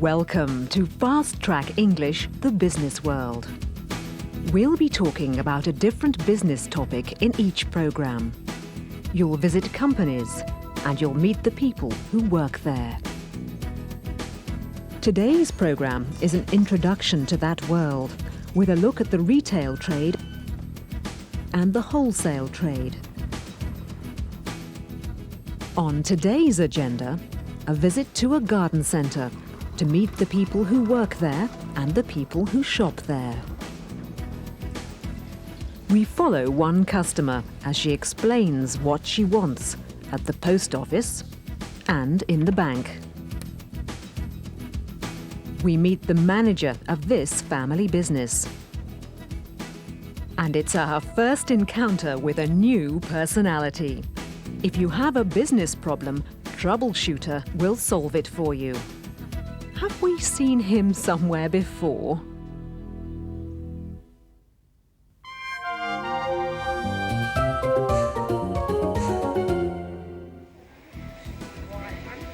Welcome to Fast Track English, the business world. We'll be talking about a different business topic in each program. You'll visit companies and you'll meet the people who work there. Today's program is an introduction to that world with a look at the retail trade and the wholesale trade. On today's agenda, a visit to a garden centre to meet the people who work there and the people who shop there. We follow one customer as she explains what she wants at the post office and in the bank. We meet the manager of this family business. And it's our first encounter with a new personality. If you have a business problem, Troubleshooter will solve it for you. Have we seen him somewhere before?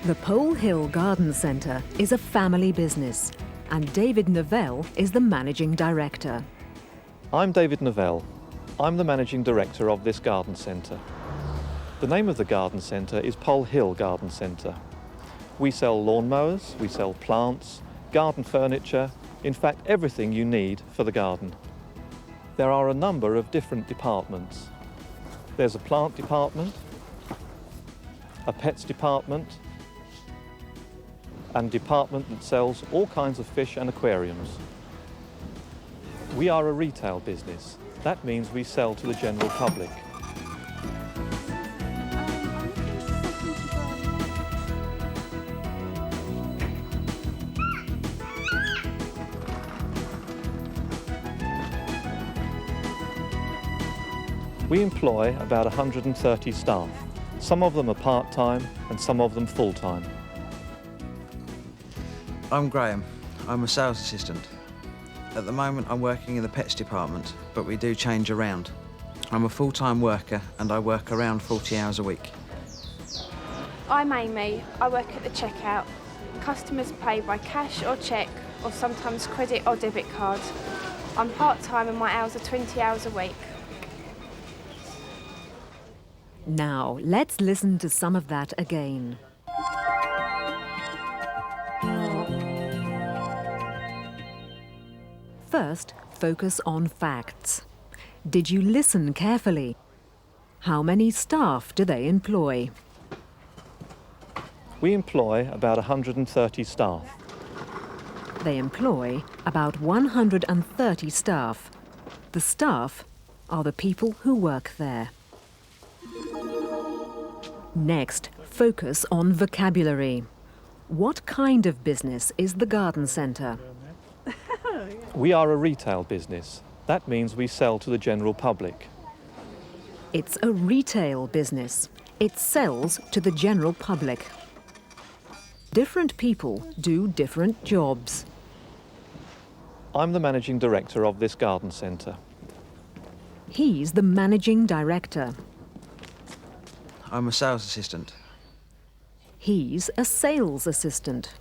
The Pole Hill Garden Centre is a family business, and David Novell is the managing director. I'm David Novell. I'm the managing director of this garden centre. The name of the garden centre is Pole Hill Garden Centre. We sell lawnmowers, we sell plants, garden furniture, in fact everything you need for the garden. There are a number of different departments. There's a plant department, a pets department, and a department that sells all kinds of fish and aquariums. We are a retail business. That means we sell to the general public. We employ about 130 staff. Some of them are part-time and some of them full-time. I'm Graham. I'm a sales assistant. At the moment I'm working in the pets department, but we do change around. I'm a full-time worker and I work around 40 hours a week. I'm Amy. I work at the checkout. Customers pay by cash or cheque, or sometimes credit or debit card. I'm part-time and my hours are 20 hours a week. Now, let's listen to some of that again. First, focus on facts. Did you listen carefully? How many staff do they employ? We employ about 130 staff. They employ about 130 staff. The staff are the people who work there. Next, focus on vocabulary. What kind of business is the garden centre? We are a retail business. That means we sell to the general public. It's a retail business. It sells to the general public. Different people do different jobs. I'm the managing director of this garden centre. He's the managing director. I'm a sales assistant. He's a sales assistant.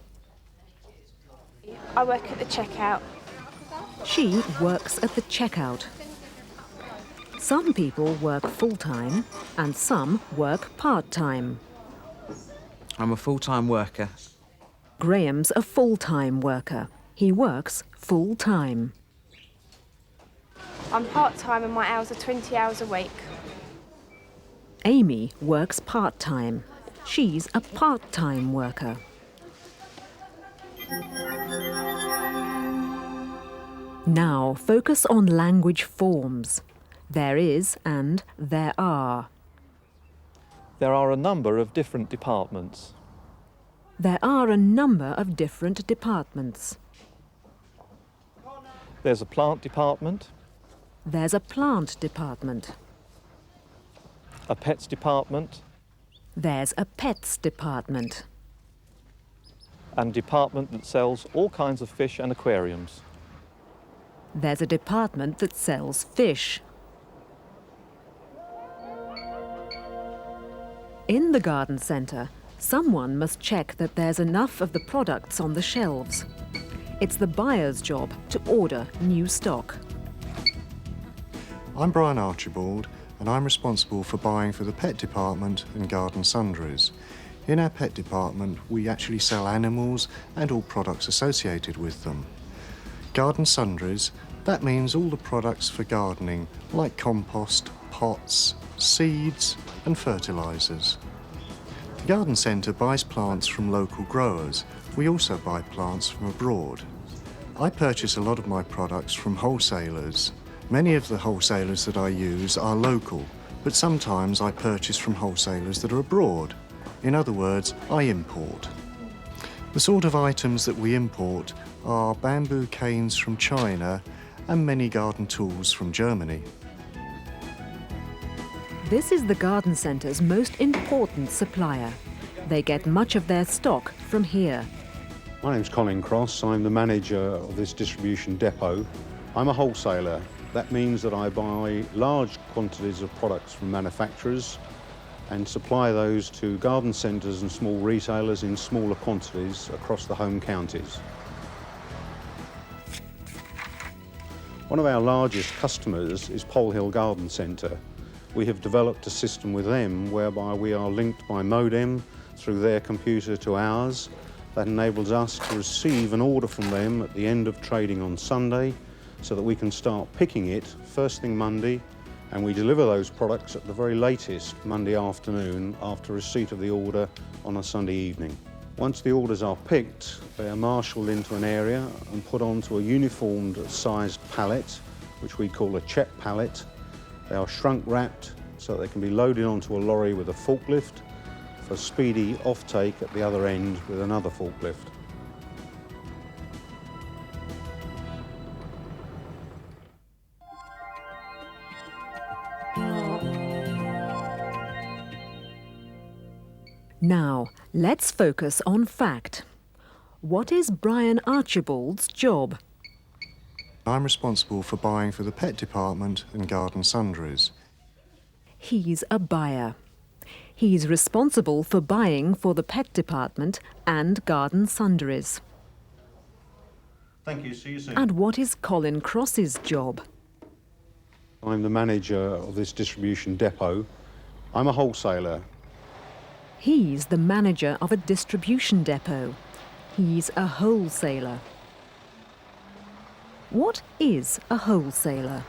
I work at the checkout. She works at the checkout. Some people work full-time and some work part-time. I'm a full-time worker. Graham's a full-time worker. He works full-time. I'm part-time and my hours are 20 hours a week. Amy works part-time. She's a part-time worker. Now, focus on language forms. There is and there are. There are a number of different departments. There are a number of different departments. There's a plant department, There's a plant department. a pets department, There's a pets department. and a department that sells all kinds of fish and aquariums. There's a department that sells fish. In the garden centre, Someone must check that there's enough of the products on the shelves. It's the buyer's job to order new stock. I'm Brian Archibald, and I'm responsible for buying for the pet department and garden sundries. In our pet department, we actually sell animals and all products associated with them. Garden sundries, that means all the products for gardening, like compost, pots, seeds and fertilisers. The garden centre buys plants from local growers. We also buy plants from abroad. I purchase a lot of my products from wholesalers. Many of the wholesalers that I use are local, but sometimes I purchase from wholesalers that are abroad. In other words, I import. The sort of items that we import are bamboo canes from China and many garden tools from Germany. This is the garden centre's most important supplier. They get much of their stock from here. My name's Colin Cross. I'm the manager of this distribution depot. I'm a wholesaler. That means that I buy large quantities of products from manufacturers and supply those to garden centres and small retailers in smaller quantities across the home counties. One of our largest customers is Pole Hill Garden Centre. We have developed a system with them whereby we are linked by modem through their computer to ours. That enables us to receive an order from them at the end of trading on Sunday so that we can start picking it first thing Monday, and we deliver those products at the very latest Monday afternoon after receipt of the order on a Sunday evening. Once the orders are picked, they are marshalled into an area and put onto a uniformed sized pallet, which we call a check pallet. They are shrunk wrapped so that they can be loaded onto a lorry with a forklift for speedy offtake at the other end with another forklift. Now, let's focus on fact. What is Brian Archibald's job? I'm responsible for buying for the pet department and garden sundries. He's a buyer. He's responsible for buying for the pet department and garden sundries. Thank you, see you soon. And what is Colin Cross's job? I'm the manager of this distribution depot. I'm a wholesaler. He's the manager of a distribution depot. He's a wholesaler. What is a wholesaler?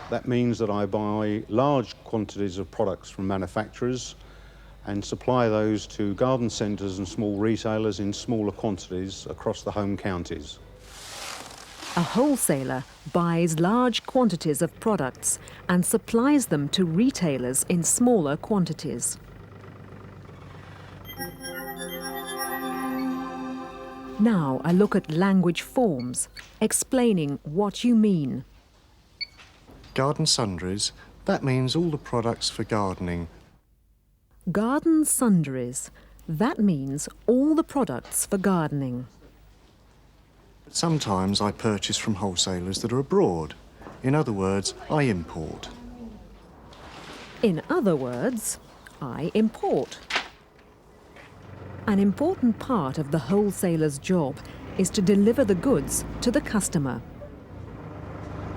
That means that I buy large quantities of products from manufacturers and supply those to garden centres and small retailers in smaller quantities across the home counties. A wholesaler buys large quantities of products and supplies them to retailers in smaller quantities. Now I look at language forms, explaining what you mean. Garden sundries, that means all the products for gardening. Garden sundries, that means all the products for gardening. Sometimes I purchase from wholesalers that are abroad. In other words, I import. In other words, I import. An important part of the wholesaler's job is to deliver the goods to the customer.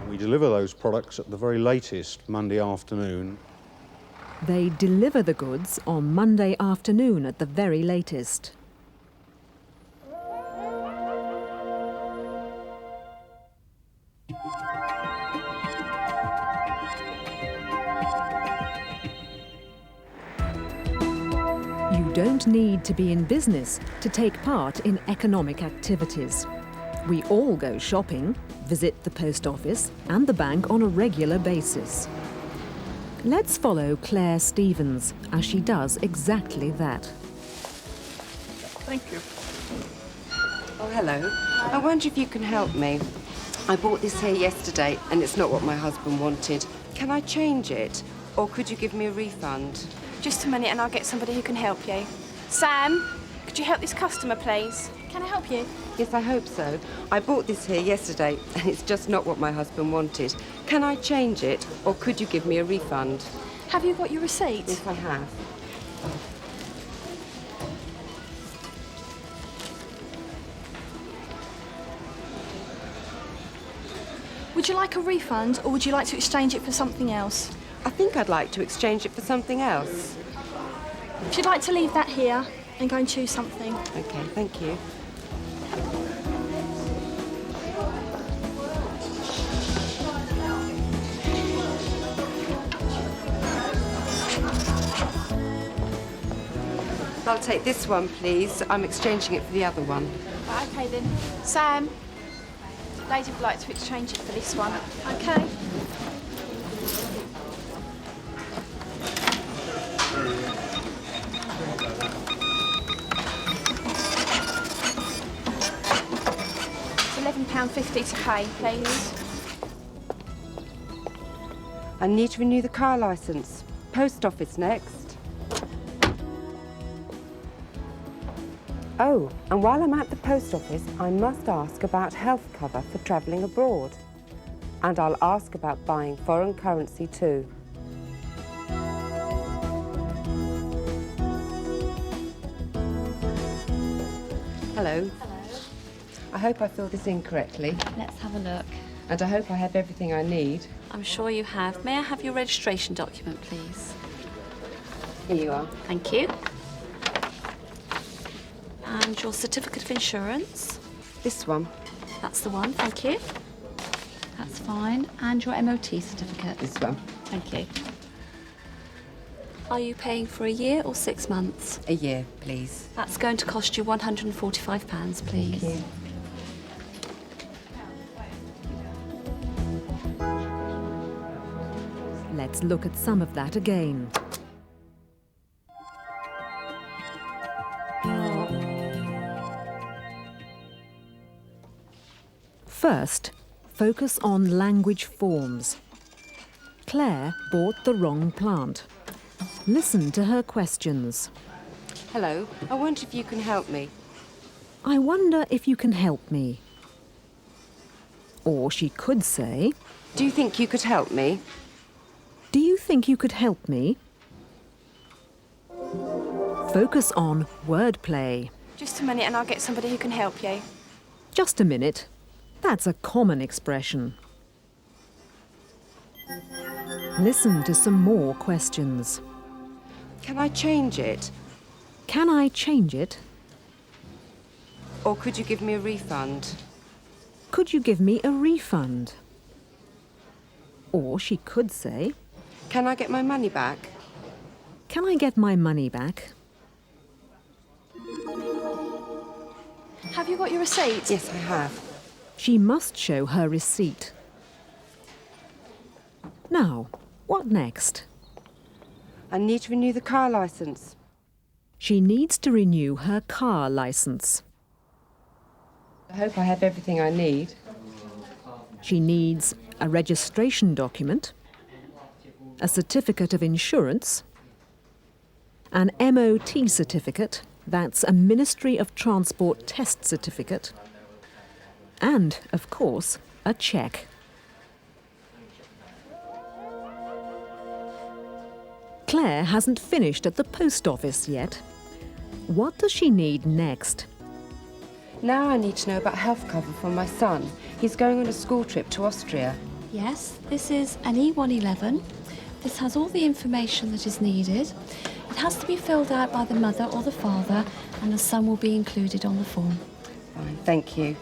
We deliver those products at the very latest Monday afternoon. They deliver the goods on Monday afternoon at the very latest. You don't need to be in business to take part in economic activities. We all go shopping, visit the post office and the bank on a regular basis. Let's follow Claire Stevens as she does exactly that. Thank you. Oh, hello. I wonder if you can help me. I bought this here yesterday and it's not what my husband wanted. Can I change it? Or could you give me a refund? Just a minute and I'll get somebody who can help you. Sam, could you help this customer, please? Can I help you? Yes, I hope so. I bought this here yesterday and it's just not what my husband wanted. Can I change it or could you give me a refund? Have you got your receipt? Yes, I have. Would you like a refund or would you like to exchange it for something else? I think I'd like to exchange it for something else. If you'd like to leave that here and go and choose something. OK, thank you. I'll take this one, please. I'm exchanging it for the other one. Right, OK then. Sam, lady would like to exchange it for this one. OK. £11.50 to pay, please. I need to renew the car licence. Post office next. Oh, and while I'm at the post office, I must ask about health cover for travelling abroad. And I'll ask about buying foreign currency too. Hello. Hello. I hope I filled this in correctly. Let's have a look. And I hope I have everything I need. I'm sure you have. May I have your registration document, please? Here you are. Thank you. And your certificate of insurance? This one. That's the one, thank you. That's fine. And your MOT certificate? This one. Thank you. Are you paying for a year or 6 months? A year, please. That's going to cost you £145, please. Thank you. Let's look at some of that again. First, focus on language forms. Claire bought the wrong plant. Listen to her questions. Hello. I wonder if you can help me. I wonder if you can help me. Or she could say, Do you think you could help me? Do you think you could help me? Focus on wordplay. Just a minute and I'll get somebody who can help you. Just a minute. That's a common expression. Listen to some more questions. Can I change it? Can I change it? Or could you give me a refund? Could you give me a refund? Or she could say, Can I get my money back? Can I get my money back? Have you got your receipt? Yes, I have. She must show her receipt. Now, what next? I need to renew the car licence. She needs to renew her car licence. I hope I have everything I need. She needs a registration document, a certificate of insurance, an MOT certificate, that's a Ministry of Transport test certificate, and, of course, a cheque. Claire hasn't finished at the post office yet. What does she need next? Now I need to know about health cover for my son. He's going on a school trip to Austria. Yes, this is an E111. This has all the information that is needed. It has to be filled out by the mother or the father, and the son will be included on the form. Fine, thank you.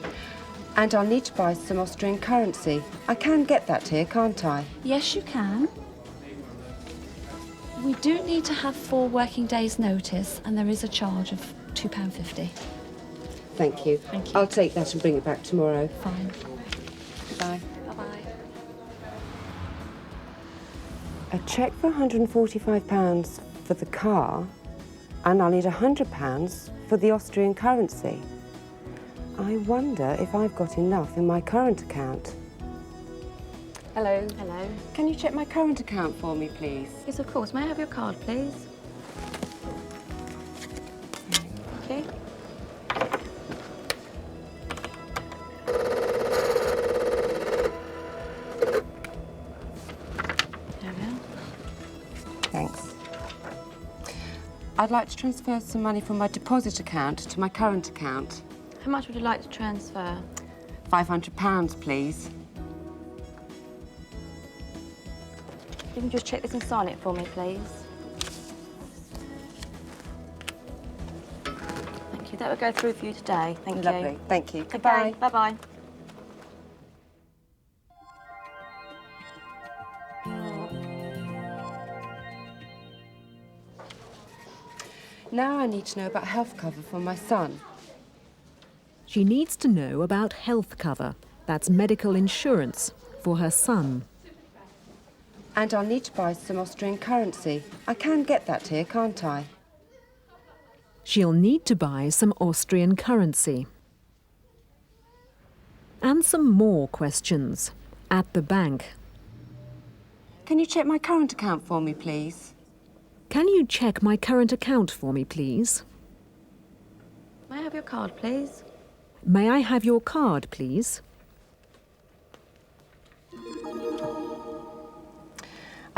And I'll need to buy some Austrian currency. I can get that here, can't I? Yes, you can. We do need to have 4 working days' notice, and there is a charge of £2.50. Thank you. Thank you. I'll take that and bring it back tomorrow. Fine. Bye. Bye-bye. A cheque for £145 for the car, and I'll need £100 for the Austrian currency. I wonder if I've got enough in my current account. Hello. Hello. Can you check my current account for me, please? Yes, of course. May I have your card, please? Okay. There we are. Thanks. I'd like to transfer some money from my deposit account to my current account. How much would you like to transfer? £500, please. You can just check this and sign it for me, please. Thank you. That will go through for you today. Thank you. Lovely. Thank you. Okay, Goodbye. bye-bye. Now I need to know about health cover for my son. She needs to know about health cover, that's medical insurance, for her son. And I'll need to buy some Austrian currency. I can get that here, can't I? She'll need to buy some Austrian currency. And some more questions. At the bank. Can you check my current account for me, please? Can you check my current account for me, please? May I have your card, please? May I have your card, please?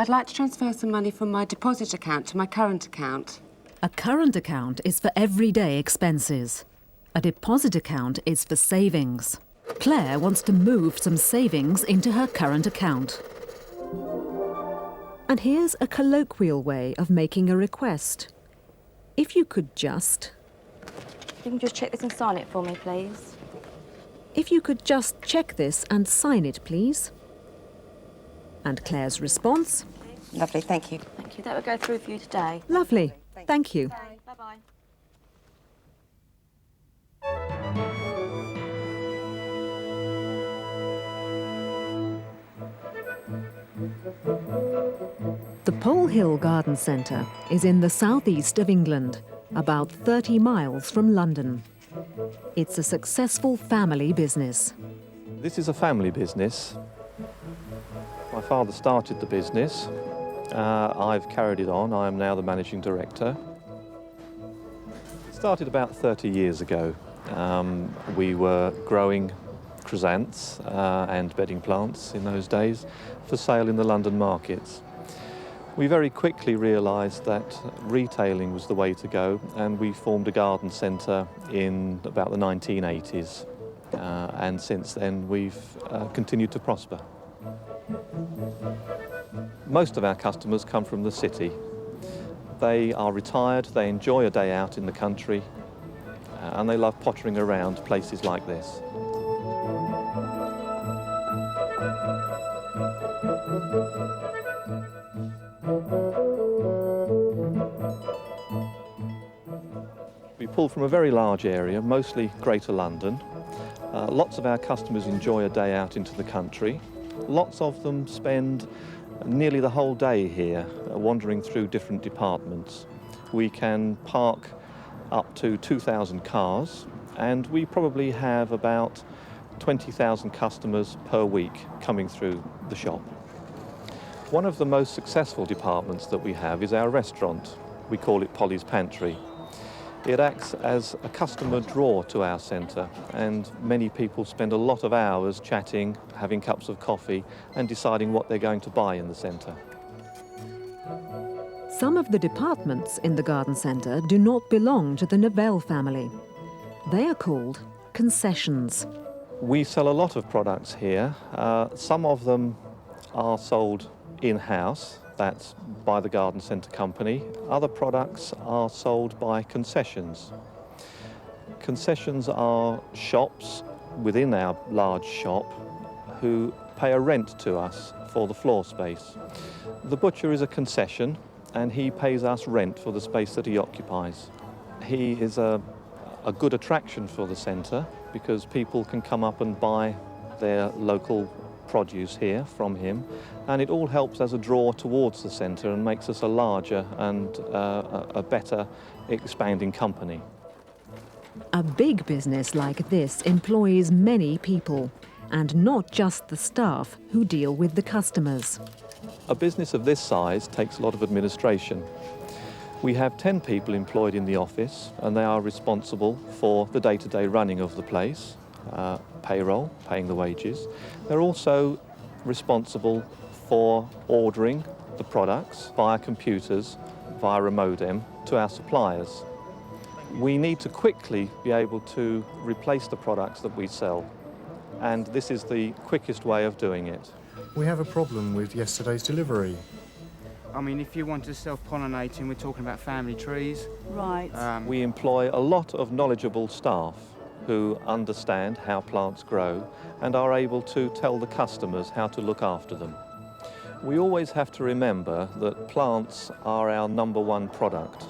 I'd like to transfer some money from my deposit account to my current account. A current account is for everyday expenses. A deposit account is for savings. Claire wants to move some savings into her current account. And here's a colloquial way of making a request. If you could just... You can just check this and sign it for me, please. If you could just check this and sign it, please. And Claire's response? Lovely, thank you. Thank you. That will go through for you today. Lovely. Thank you. Okay, bye-bye. The Pole Hill Garden Centre is in the southeast of England, about 30 miles from London. It's a successful family business. This is a family business. My father started the business. I've carried it on. I am now the managing director. It started about 30 years ago. We were growing chrysanths and bedding plants in those days for sale in the London markets. We very quickly realised that retailing was the way to go, and we formed a garden centre in about the 1980s. And since then we've continued to prosper. Most of our customers come from the city. They are retired, they enjoy a day out in the country, and they love pottering around places like this. We pull from a very large area, mostly Greater London. Lots of our customers enjoy a day out into the country. Lots of them spend nearly the whole day here, wandering through different departments. We can park up to 2,000 cars, and we probably have about 20,000 customers per week coming through the shop. One of the most successful departments that we have is our restaurant. We call it Polly's Pantry. It acts as a customer draw to our centre, and many people spend a lot of hours chatting, having cups of coffee and deciding what they're going to buy in the centre. Some of the departments in the garden centre do not belong to the Novell family. They are called concessions. We sell a lot of products here. Some of them are sold in-house. That's by the garden centre company. Other products are sold by concessions. Concessions are shops within our large shop who pay a rent to us for the floor space. The butcher is a concession, and he pays us rent for the space that he occupies. He is a good attraction for the centre because people can come up and buy their local produce here from him, and it all helps as a draw towards the centre and makes us a larger and a better expanding company. A big business like this employs many people, and not just the staff who deal with the customers. A business of this size takes a lot of administration. We have 10 people employed in the office, and they are responsible for the day-to-day running of the place. Payroll, paying the wages. They're also responsible for ordering the products via computers, via a modem, to our suppliers. We need to quickly be able to replace the products that we sell, and this is the quickest way of doing it. We have a problem with yesterday's delivery. I mean, if you want to self-pollinating, we're talking about family trees. Right. We employ a lot of knowledgeable staff who understand how plants grow and are able to tell the customers how to look after them. We always have to remember that plants are our #1 product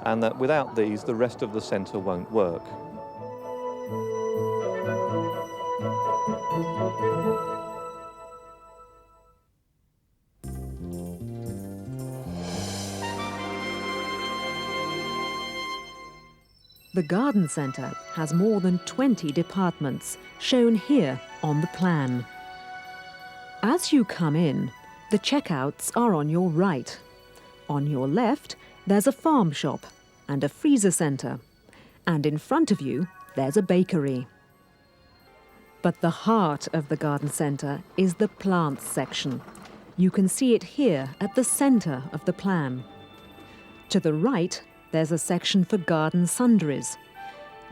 and that without these the rest of the centre won't work. The garden centre has more than 20 departments, shown here on the plan. As you come in, the checkouts are on your right. On your left, there's a farm shop and a freezer centre. And in front of you, there's a bakery. But the heart of the garden centre is the plants section. You can see it here at the centre of the plan. To the right, there's a section for garden sundries.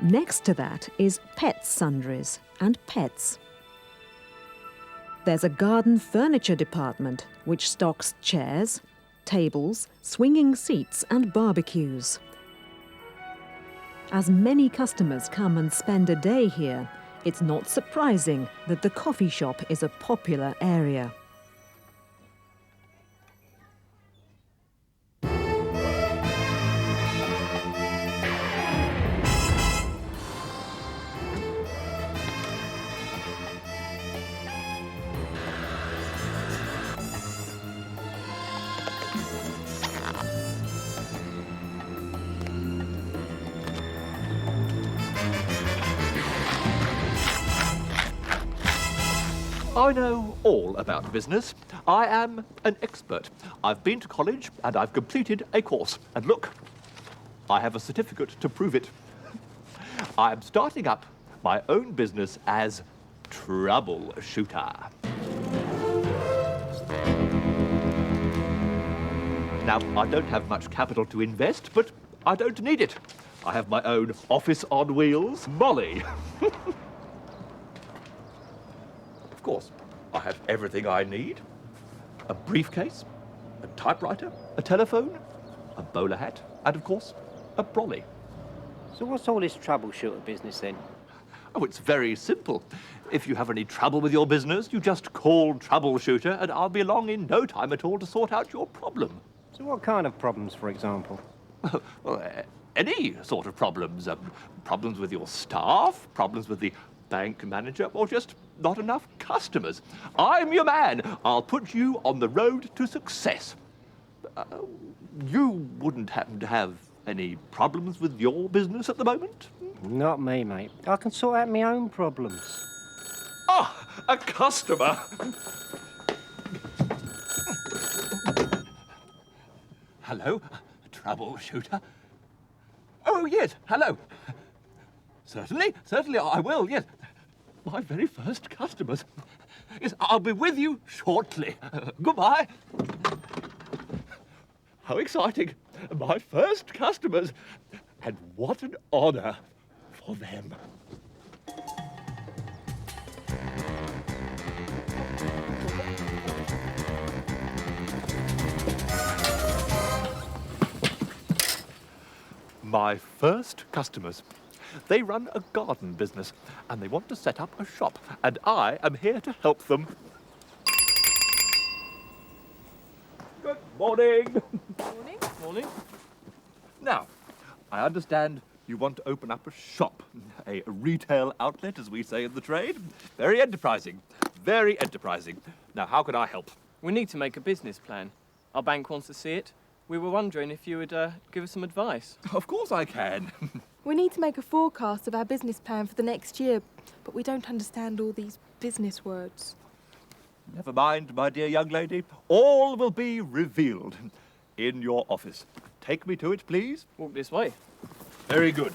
Next to that is pet sundries and pets. There's a garden furniture department which stocks chairs, tables, swinging seats and barbecues. As many customers come and spend a day here, it's not surprising that the coffee shop is a popular area. I know all about business. I am an expert. I've been to college and I've completed a course. And look, I have a certificate to prove it. I'm starting up my own business as troubleshooter. Now, I don't have much capital to invest, but I don't need it. I have my own office on wheels, Molly. Of course, I have everything I need. A briefcase, a typewriter, a telephone, a bowler hat, and of course, a brolly. So what's all this troubleshooter business then? Oh, it's very simple. If you have any trouble with your business, you just call Troubleshooter and I'll be along in no time at all to sort out your problem. So what kind of problems, for example? Well, any sort of problems. Problems with your staff, problems with the bank manager, or just not enough customers. I'm your man. I'll put you on the road to success. You wouldn't happen to have any problems with your business at the moment? Not me, mate. I can sort out my own problems. Ah, a customer. Hello, Troubleshooter. Oh, yes, hello. Certainly, I will, yes. My very first customers. Yes, I'll be with you shortly. Goodbye. How exciting. My first customers. And what an honour for them. My first customers. They run a garden business and they want to set up a shop, and I am here to help them. Good morning. Morning. Morning. Now, I understand you want to open up a shop, a retail outlet, as we say in the trade. Very enterprising. Very enterprising. Now, how can I help? We need to make a business plan. Our bank wants to see it. We were wondering if you would give us some advice. Of course I can. We need to make a forecast of our business plan for the next year, but we don't understand all these business words. Never mind, my dear young lady. All will be revealed in your office. Take me to it, please. Walk this way. Very good.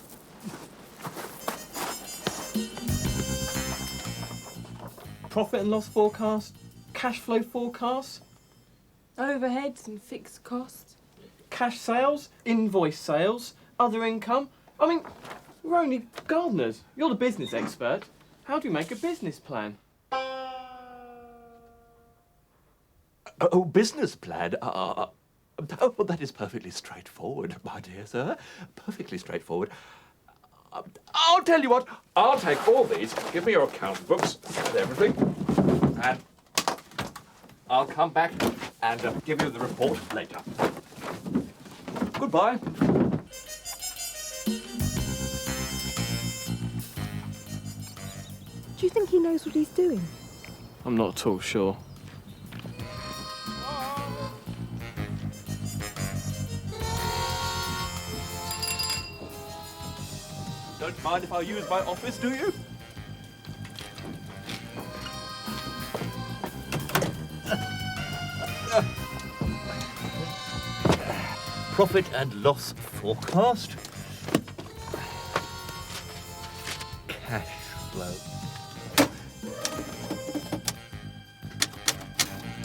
Profit and loss forecast, cash flow forecast, Overheads and fixed costs. cash sales, invoice sales, other income. I mean, we're only gardeners. You're the business expert. How do you make a business plan? Oh, business plan? Oh, well, that is perfectly straightforward, my dear sir. Perfectly straightforward. I'll tell you what, I'll take all these, give me your account books and everything, and I'll come back and give you the report later. Goodbye. Do you think he knows what he's doing? I'm not at all sure. Don't mind if I use my office, do you? Profit and loss forecast. Cash flow.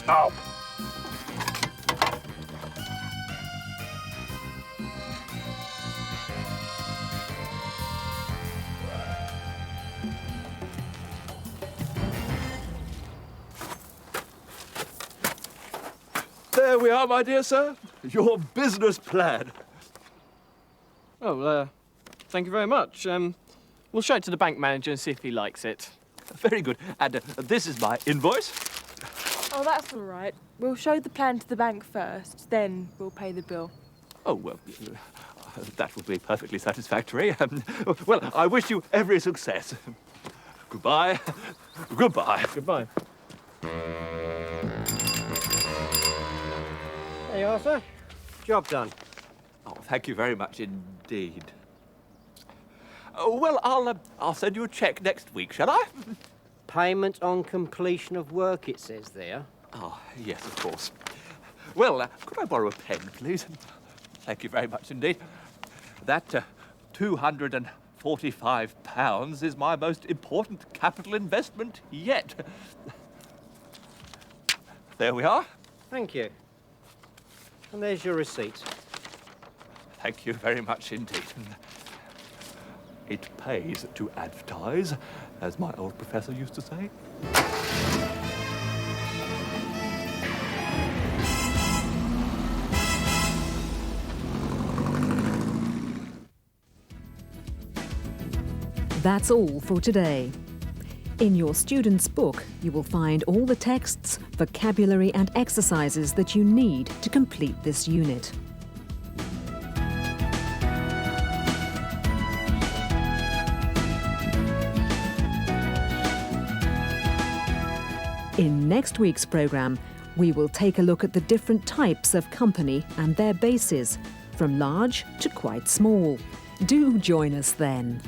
Oh. There we are, my dear sir. Your business plan. Oh, thank you very much. We'll show it to the bank manager and see if he likes it. Very good. And this is my invoice. Oh, that's all right. We'll show the plan to the bank first, then we'll pay the bill. Oh, well, that will be perfectly satisfactory. Well, I wish you every success. Goodbye. Goodbye. Goodbye. There you are, sir. Job done. Oh, thank you very much indeed. Oh, well, I'll send you a cheque next week, shall I? Payment on completion of work, it says there. Oh, yes, of course. Well, could I borrow a pen, please? Thank you very much indeed. That £245 is my most important capital investment yet. There we are. Thank you. And there's your receipt. Thank you very much indeed. It pays to advertise, as my old professor used to say. That's all for today. In your student's book, you will find all the texts, vocabulary and exercises that you need to complete this unit. In next week's programme, we will take a look at the different types of company and their bases, from large to quite small. Do join us then.